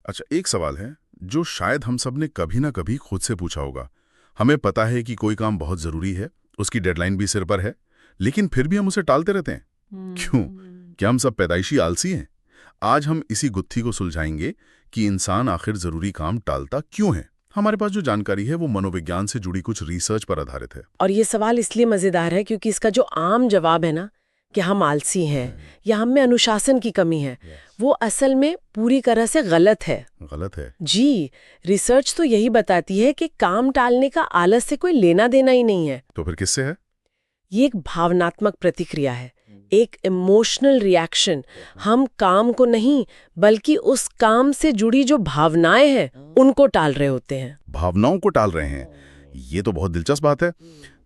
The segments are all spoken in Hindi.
अच्छा, एक सवाल है जो शायद हम सब ने कभी ना कभी खुद से पूछा होगा। हमें पता है कि कोई काम बहुत जरूरी है, उसकी डेडलाइन भी सिर पर है, लेकिन फिर भी हम उसे टालते रहते हैं। क्यों? क्या हम सब पैदाइशी आलसी हैं? आज हम इसी गुत्थी को सुलझाएंगे कि इंसान आखिर जरूरी काम टालता क्यों है। हमारे पास जो जानकारी है वो मनोविज्ञान से जुड़ी कुछ रिसर्च पर आधारित है। और ये सवाल इसलिए मजेदार है क्योंकि इसका जो आम जवाब है ना कि हम आलसी हैं या हम में अनुशासन की कमी है, वो असल में पूरी तरह से गलत है। गलत है? जी, रिसर्च तो यही बताती है कि काम टालने का आलस से कोई लेना देना ही नहीं है। तो फिर किससे है? ये एक भावनात्मक प्रतिक्रिया है, एक इमोशनल रिएक्शन। हम काम को नहीं बल्कि उस काम से जुड़ी जो भावनाएं हैं उनको टाल रहे होते हैं। भावनाओं को टाल रहे हैं? ये तो बहुत दिलचस्प बात है।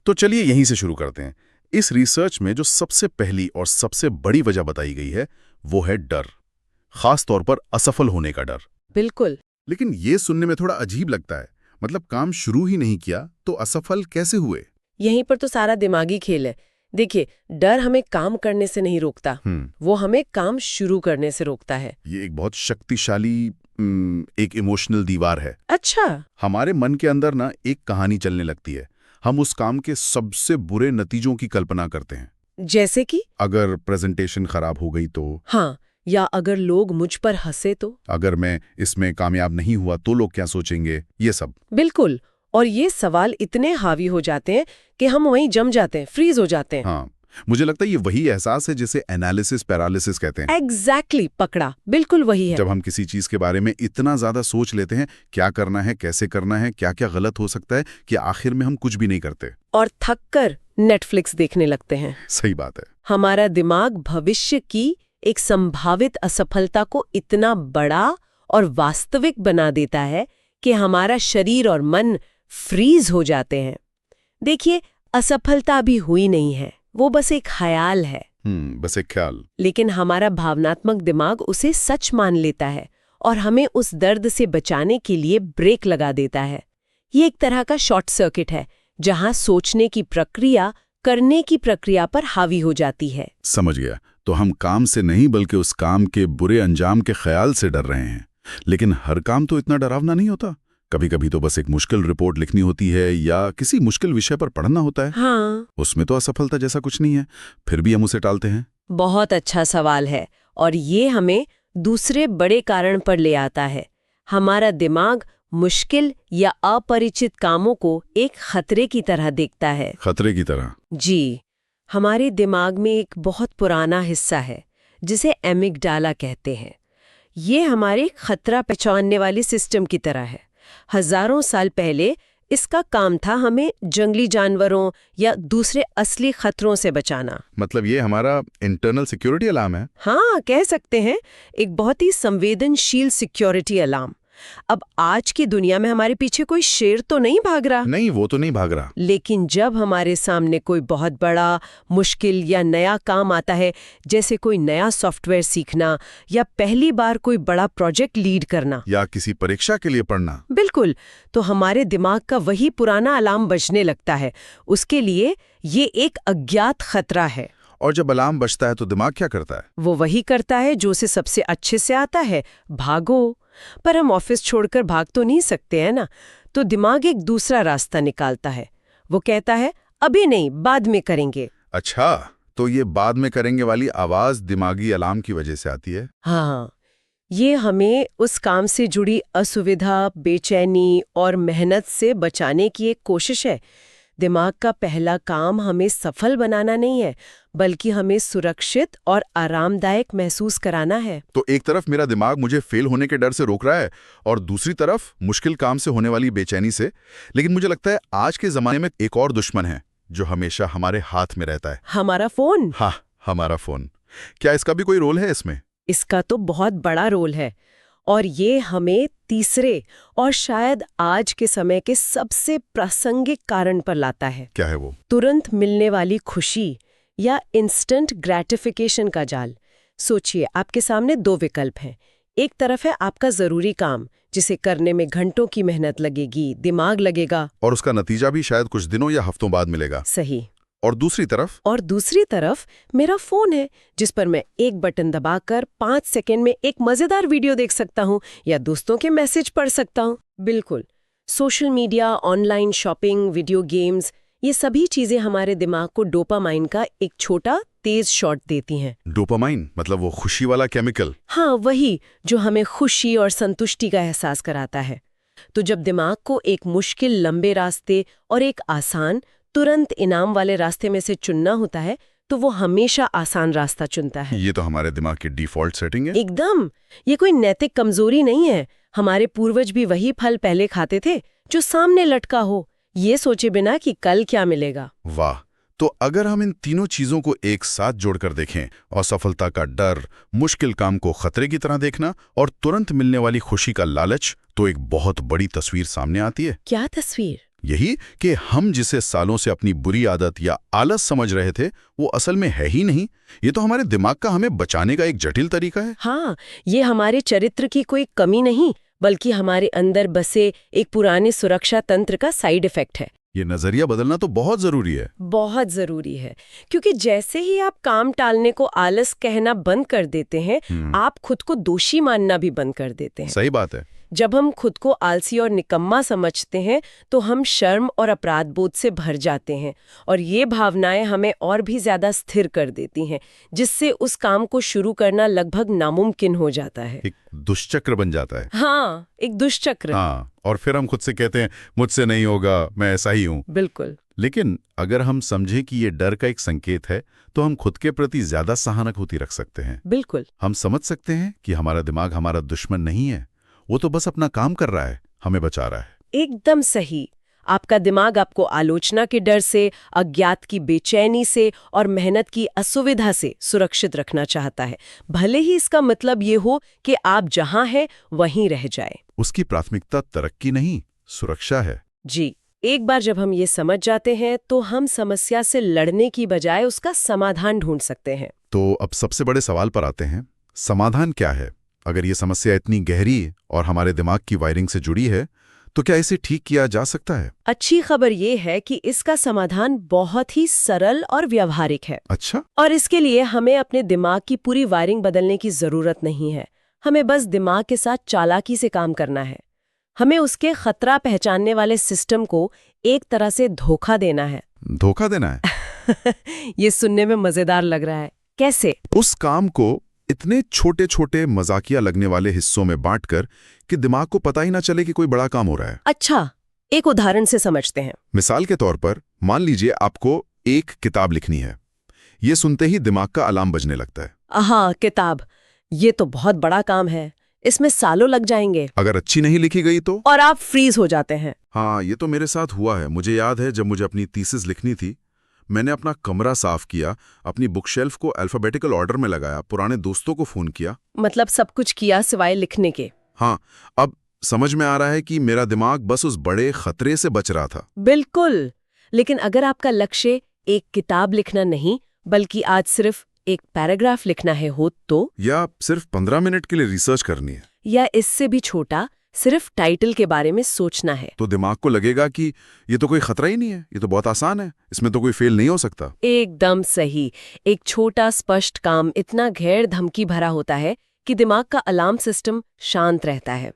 तो चलिए यहीं से शुरू करते हैं। इस रिसर्च में जो सबसे पहली और सबसे बड़ी वजह बताई गई है वो है डर, खास तौर पर असफल होने का डर। बिल्कुल। लेकिन ये सुनने में थोड़ा अजीब लगता है। मतलब काम शुरू ही नहीं किया तो असफल कैसे हुए? यहीं पर तो सारा दिमागी खेल है। देखिए, डर हमें काम करने से नहीं रोकता, वो हमें काम शुरू करने से रोकता है। ये एक बहुत शक्तिशाली एक इमोशनल दीवार है। अच्छा। हमारे मन के अंदर ना एक कहानी चलने लगती है। हम उस काम के सबसे बुरे नतीजों की कल्पना करते हैं। जैसे कि अगर प्रेजेंटेशन खराब हो गई तो, हाँ, या अगर लोग मुझ पर हंसे तो, अगर मैं इसमें कामयाब नहीं हुआ तो लोग क्या सोचेंगे, ये सब। बिल्कुल। और ये सवाल इतने हावी हो जाते हैं कि हम वहीं जम जाते हैं, फ्रीज हो जाते हैं। हाँ, मुझे लगता है ये वही एहसास है जिसे एनालिसिस पैरालिसिस कहते हैं। एग्जैक्टली, पकड़ा, बिल्कुल वही है। जब हम किसी चीज के बारे में इतना ज्यादा सोच लेते हैं, क्या करना है, कैसे करना है, क्या क्या गलत हो सकता है, कि आखिर में हम कुछ भी नहीं करते और थक कर नेटफ्लिक्स देखने लगते हैं। सही बात है। हमारा दिमाग भविष्य की एक संभावित असफलता को इतना बड़ा और वास्तविक बना देता है कि हमारा शरीर और मन फ्रीज हो जाते हैं। देखिए, असफलता अभी हुई नहीं है, वो बस एक ख्याल है। बस एक ख्याल। लेकिन हमारा भावनात्मक दिमाग उसे सच मान लेता है और हमें उस दर्द से बचाने के लिए ब्रेक लगा देता है। ये एक तरह का शॉर्ट सर्किट है जहां सोचने की प्रक्रिया करने की प्रक्रिया पर हावी हो जाती है। समझ गया। तो हम काम से नहीं बल्कि उस काम के बुरे अंजाम के ख्याल से डर रहे हैं। लेकिन हर काम तो इतना डरावना नहीं होता। कभी कभी तो बस एक मुश्किल रिपोर्ट लिखनी होती है या किसी मुश्किल विषय पर पढ़ना होता है। हाँ, उसमें तो असफलता जैसा कुछ नहीं है, फिर भी हम उसे टालते हैं। बहुत अच्छा सवाल है और ये हमें दूसरे बड़े कारण पर ले आता है। हमारा दिमाग मुश्किल या अपरिचित कामों को एक खतरे की तरह देखता है। खतरे की तरह? जी, हमारे दिमाग में एक बहुत पुराना हिस्सा है जिसे एमिगडाला कहते हैं। ये हमारे खतरा पहचानने वाली सिस्टम की तरह है। हजारों साल पहले इसका काम था हमें जंगली जानवरों या दूसरे असली खतरों से बचाना। मतलब ये हमारा इंटरनल सिक्योरिटी अलार्म है? हाँ, कह सकते हैं, एक बहुत ही संवेदनशील सिक्योरिटी अलार्म। अब आज की दुनिया में हमारे पीछे कोई शेर तो नहीं भाग रहा। नहीं, वो तो नहीं भाग रहा। लेकिन जब हमारे सामने कोई बहुत बड़ा, मुश्किल या नया काम आता है, जैसे कोई नया सॉफ्टवेयर सीखना या पहली बार कोई बड़ा प्रोजेक्ट लीड करना या किसी परीक्षा के लिए पढ़ना, बिल्कुल, तो हमारे दिमाग का वही पुराना अलार्म बजने लगता है। उसके लिए ये एक अज्ञात खतरा है। और जब अलार्म बजता है तो दिमाग क्या करता है? वो वही करता है जो उसे सबसे अच्छे से आता है, भागो। पर हम ऑफिस छोड़कर भाग तो नहीं सकते हैं ना, तो दिमाग एक दूसरा रास्ता निकालता है। वो कहता है अभी नहीं, बाद में करेंगे। अच्छा, तो ये बाद में करेंगे वाली आवाज दिमागी अलार्म की वजह से आती है? हाँ, ये हमें उस काम से जुड़ी असुविधा, बेचैनी और मेहनत से बचाने की एक कोशिश है। दिमाग का पहला काम हमें सफल बनाना नहीं है, बल्कि हमें सुरक्षित और आरामदायक महसूस कराना है। तो एक तरफ मेरा दिमाग मुझे फेल होने के डर से रोक रहा है और दूसरी तरफ मुश्किल काम से होने वाली बेचैनी से। लेकिन मुझे लगता है आज के जमाने में एक और दुश्मन है जो हमेशा हमारे हाथ में रहता है। हमारा फोन। हाँ, हमारा फोन। क्या इसका भी कोई रोल है इसमें? इसका तो बहुत बड़ा रोल है और ये हमें तीसरे और शायद आज के समय के सबसे प्रासंगिक कारण पर लाता है। क्या है वो? तुरंत मिलने वाली खुशी या इंस्टेंट ग्रेटिफिकेशन का जाल। सोचिए, आपके सामने दो विकल्प हैं। एक तरफ है आपका जरूरी काम जिसे करने में घंटों की मेहनत लगेगी, दिमाग लगेगा, और उसका नतीजा भी शायद कुछ दिनों या हफ्तों बाद मिलेगा। सही। और दूसरी तरफ मेरा फोन है, जिस पर मैं एक बटन दबाकर 5 सेकंड में एक मजेदार वीडियो देख सकता हूँ या दोस्तों के मैसेज पढ़ सकता हूँ। बिल्कुल, social media, online shopping, video games, ये सभी चीजें हमारे दिमाग को डोपामाइन का एक छोटा तेज शॉट देती हैं। डोपामाइन मतलब वो खुशी वाला केमिकल? हाँ, वही जो हमें खुशी और संतुष्टि का एहसास कराता है। तो जब दिमाग को एक मुश्किल लंबे रास्ते और एक आसान तुरंत इनाम वाले रास्ते में से चुनना होता है, तो वो हमेशा आसान रास्ता चुनता है। ये तो हमारे दिमाग की डिफॉल्ट सेटिंग है। एकदम, ये कोई नैतिक कमजोरी नहीं है। हमारे पूर्वज भी वही फल पहले खाते थे जो सामने लटका हो, ये सोचे बिना कि कल क्या मिलेगा। वाह! तो अगर हम इन तीनों चीजों को एक साथ जोड़कर देखें, असफलता का डर, मुश्किल काम को खतरे की तरह देखना और तुरंत मिलने वाली खुशी का लालच, तो एक बहुत बड़ी तस्वीर सामने आती है। क्या तस्वीर? यही कि हम जिसे सालों से अपनी बुरी आदत या आलस समझ रहे थे, वो असल में है ही नहीं। ये तो हमारे दिमाग का हमें बचाने का एक जटिल तरीका है। हाँ, ये हमारे चरित्र की कोई कमी नहीं, बल्कि हमारे अंदर बसे एक पुराने सुरक्षा तंत्र का साइड इफेक्ट है। ये नजरिया बदलना तो बहुत जरूरी है। बहुत जरूरी है, क्योंकि जैसे ही आप काम टालने को आलस कहना बंद कर देते हैं, आप खुद को दोषी मानना भी बंद कर देते हैं। सही बात है। जब हम खुद को आलसी और निकम्मा समझते हैं, तो हम शर्म और अपराध बोध से भर जाते हैं, और ये भावनाएं हमें और भी ज्यादा स्थिर कर देती हैं, जिससे उस काम को शुरू करना लगभग नामुमकिन हो जाता है। एक दुष्चक्र बन जाता है। हाँ, एक दुष्चक्र। हाँ, और फिर हम खुद से कहते हैं मुझसे नहीं होगा, मैं ऐसा ही हूँ। बिल्कुल। लेकिन अगर हम समझें कि ये डर का एक संकेत है, तो हम खुद के प्रति ज्यादा सहानुभूति रख सकते हैं। बिल्कुल। हम समझ सकते हैं कि हमारा दिमाग हमारा दुश्मन नहीं है, वो तो बस अपना काम कर रहा है, हमें बचा रहा है। एकदम सही। आपका दिमाग आपको आलोचना के डर से, अज्ञात की बेचैनी से और मेहनत की असुविधा से सुरक्षित रखना चाहता है, भले ही इसका मतलब ये हो कि आप जहां हैं वहीं रह जाए। उसकी प्राथमिकता तरक्की नहीं, सुरक्षा है। जी, एक बार जब हम ये समझ जाते हैं, तो हम समस्या से लड़ने की बजाय उसका समाधान ढूंढ सकते हैं। तो अब सबसे बड़े सवाल पर आते हैं, समाधान क्या है? अगर ये समस्या इतनी गहरी और हमारे दिमाग की वायरिंग से जुड़ी है, तो क्या इसे ठीक किया जा सकता है? अच्छी खबर ये है कि इसका समाधान बहुत ही सरल और व्यावहारिक है। अच्छा? और इसके लिए हमें अपने दिमाग की पूरी वायरिंग बदलने की जरूरत नहीं है। हमें बस दिमाग के साथ चालाकी से काम करना है। हमें उसके खतरा पहचानने वाले सिस्टम को एक तरह से धोखा देना है। धोखा देना है? ये सुनने में मजेदार लग रहा है। कैसे? उस काम को इतने छोटे छोटे मजाकिया लगने वाले हिस्सों में बांटकर कि दिमाग को पता ही ना चले कि कोई बड़ा काम हो रहा है। अच्छा, एक उदाहरण से समझते हैं। मिसाल के तौर पर मान लीजिए आपको एक किताब लिखनी है। ये सुनते ही दिमाग का अलार्म बजने लगता है। हाँ, किताब, ये तो बहुत बड़ा काम है, इसमें सालों लग जाएंगे। अगर अच्छी नहीं लिखी गई तो? और आप फ्रीज हो जाते हैं। हाँ, ये तो मेरे साथ हुआ है। मुझे याद है जब मुझे अपनी थीसिस लिखनी थी, मैंने अपना कमरा साफ किया, अपनी बुकशेल्फ को अल्फाबेटिकल ऑर्डर में लगाया, पुराने दोस्तों को फोन किया। मतलब सब कुछ किया सिवाय लिखने के। हाँ, अब समझ में आ रहा है कि मेरा दिमाग बस उस बड़े खतरे से बच रहा था। बिल्कुल। लेकिन अगर आपका लक्ष्य एक किताब लिखना नहीं, बल्कि आज सिर्फ एक पैराग्राफ लिखना है हो तो? या सिर्फ 15 मिनट के लिए रिसर्च करनी है? या इससे भी छोटा, सिर्फ टाइटल के बारे में सोचना है? तो दिमाग को लगेगा कि ये तो कोई खतरा ही नहीं है, ये तो बहुत आसान है, इसमें तो कोई फेल नहीं हो सकता। एकदम सही। एक छोटा स्पष्ट काम इतना गैर धमकी भरा होता है कि दिमाग का अलार्म सिस्टम शांत रहता है।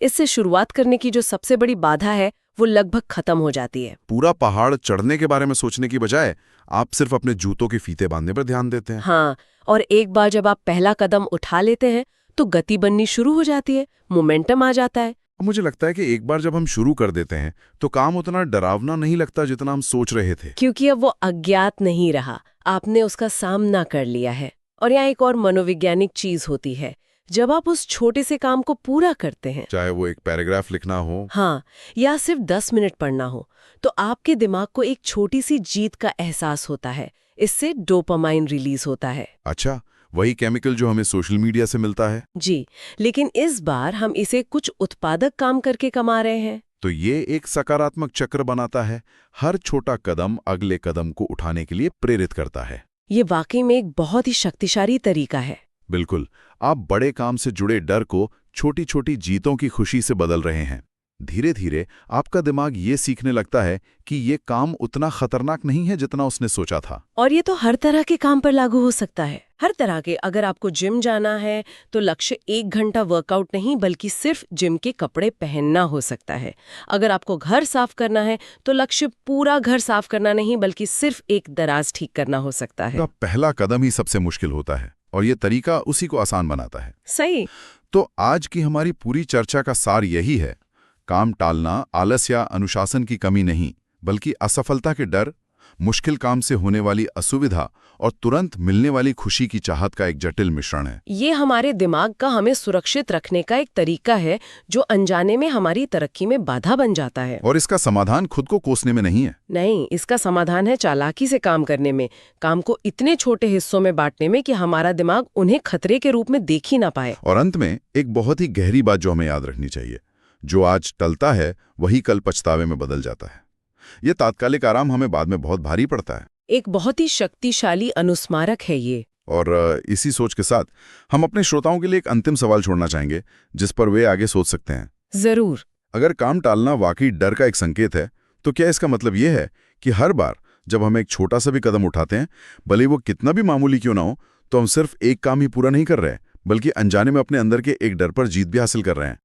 इससे शुरुआत करने की जो सबसे बड़ी बाधा है, वो लगभग खत्म हो जाती है। पूरा पहाड़ चढ़ने के बारे में सोचने की बजाय आप सिर्फ अपने जूतों के फीते बांधने पर ध्यान देते हैं। हाँ, और एक बार जब आप पहला कदम उठा लेते हैं, तो गति बननी शुरू हो जाती है, मोमेंटम आ जाता है। मुझे लगता है कि एक बार जब हम शुरू कर देते हैं, तो काम उतना डरावना नहीं लगता जितना हम सोच रहे थे। क्योंकि अब वो अज्ञात नहीं रहा, आपने उसका सामना कर लिया है। और यहाँ एक और मनोवैज्ञानिक चीज होती है, जब आप उस छोटे से काम को पूरा करते हैं, चाहे वो एक पैराग्राफ लिखना हो, हाँ, या सिर्फ 10 मिनट पढ़ना हो, तो आपके दिमाग को एक छोटी सी जीत का एहसास होता है। इससे डोपामाइन रिलीज होता है। अच्छा, वही केमिकल जो हमें सोशल मीडिया से मिलता है? जी, लेकिन इस बार हम इसे कुछ उत्पादक काम करके कमा रहे हैं। तो ये एक सकारात्मक चक्र बनाता है। हर छोटा कदम अगले कदम को उठाने के लिए प्रेरित करता है। ये वाकई में एक बहुत ही शक्तिशाली तरीका है। बिल्कुल, आप बड़े काम से जुड़े डर को छोटी छोटी जीतों की खुशी से बदल रहे हैं। धीरे धीरे आपका दिमाग ये सीखने लगता है कि ये काम उतना खतरनाक नहीं है जितना उसने सोचा था। और ये तो हर तरह के काम पर लागू हो सकता है। हर तरह के, अगर आपको जिम जाना है तो लक्ष्य 1 घंटा वर्कआउट नहीं बल्कि सिर्फ जिम के कपड़े पहनना हो सकता है। अगर आपको घर साफ करना है तो लक्ष्य पूरा घर साफ करना नहीं बल्कि सिर्फ एक दराज ठीक करना हो सकता है। का पहला कदम ही सबसे मुश्किल होता है और ये तरीका उसी को आसान बनाता है। सही। तो आज की हमारी पूरी चर्चा का सार यही है, काम टालना आलस या अनुशासन की कमी नहीं, बल्कि असफलता के डर, मुश्किल काम से होने वाली असुविधा और तुरंत मिलने वाली खुशी की चाहत का एक जटिल मिश्रण है। ये हमारे दिमाग का हमें सुरक्षित रखने का एक तरीका है जो अनजाने में हमारी तरक्की में बाधा बन जाता है। और इसका समाधान खुद को कोसने में नहीं है। नहीं, इसका समाधान है चालाकी से काम करने में, काम को इतने छोटे हिस्सों में बांटने में कि हमारा दिमाग उन्हें खतरे के रूप में देख ही ना पाए। और अंत में एक बहुत ही गहरी बात जो हमें याद रखनी चाहिए, जो आज टलता है वही कल पछतावे में बदल जाता है। ये तात्कालिक आराम हमें बाद में बहुत भारी पड़ता है। एक बहुत ही शक्तिशाली अनुस्मारक है ये। और इसी सोच के साथ हम अपने श्रोताओं के लिए एक अंतिम सवाल छोड़ना चाहेंगे जिस पर वे आगे सोच सकते हैं। जरूर। अगर काम टालना वाकई डर का एक संकेत है, तो क्या इसका मतलब ये है कि हर बार जब हम एक छोटा सा भी कदम उठाते हैं, भले वो कितना भी मामूली क्यों ना हो, तो हम सिर्फ एक काम ही पूरा नहीं कर रहे, बल्कि अनजाने में अपने अंदर के एक डर पर जीत भी हासिल कर रहे हैं?